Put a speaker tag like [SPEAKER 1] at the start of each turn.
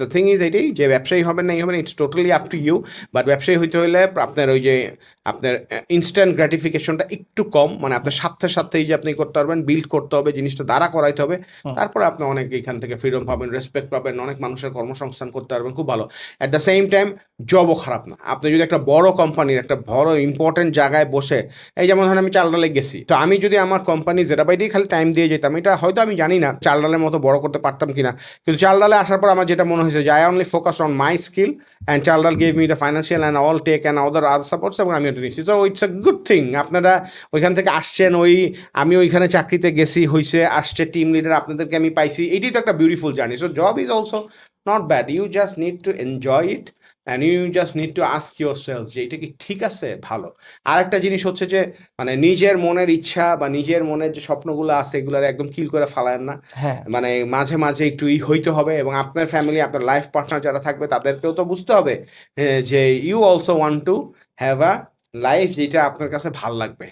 [SPEAKER 1] The thing is এটাই যে ব্যবসায়ী হবেন না এই হবেন, it's totally up to you. But ব্যবসায়ী হইতে হলে আপনার ওই যে আপনার ইনস্ট্যান্ট গ্র্যাটিফিকেশনটা একটু কম, মানে আপনার সাথেই যে আপনি করতে পারবেন, বিল্ড করতে হবে, জিনিসটা দাঁড়া করাইতে হবে,
[SPEAKER 2] হুম।
[SPEAKER 1] তারপরে আপনি অনেক এখান থেকে ফ্রিডম পাবেন, রেসপেক্ট পাবেন, অনেক মানুষের কর্মসংস্থান করতে পারবেন, খুব ভালো। অ্যাট দ্য সেম টাইম জবও খারাপ না। আপনি যদি একটা বড় কোম্পানির একটা বড় ইম্পর্টেন্ট জায়গায় বসে, এই যেমন ধরেন আমি চাল ডালে গেছি, তো আমি যদি আমার কোম্পানি যেটা বাইতেই খালি টাইম দিয়ে যেতাম, এটা হয়তো আমি জানি না চাল ডালের মতো বড় করতে পারতাম কিনা, কিন্তু চাল ডালে আসার পর আমার যেটা মনে হয়েছে যে I only focus on my skill and Chaldal gave me the financial and all tech and other supports, এবং আমি ওটা নিচ্ছি। So it's a good thing. আপনারা ওইখান থেকে আসছেন, আমি ওইখানে চাকরিতে গেছি, হয়েছে, আসছে টিম লিডার, আপনাদেরকে আমি পাইছি, এটাই তো একটা beautiful journey. So job is also not bad, you just need to enjoy it and you just need to ask yourself যে এটা কি ঠিক আছে, ভালো। আর একটা জিনিস হচ্ছে যে মানে নিজের মনের ইচ্ছা বা নিজের মনের যে স্বপ্নগুলো আছে এগুলোর একদম কিল করে ফেলায়েন না।
[SPEAKER 2] হ্যাঁ।
[SPEAKER 1] মানে মাঝে মাঝে একটু হইতে হবে, এবং আপনার ফ্যামিলি, আপনার লাইফ পার্টনার যারা থাকবে তাদেরকেও তো বুঝতে হবে যে you also want to have a life যেটা আপনার কাছে ভাল লাগবে।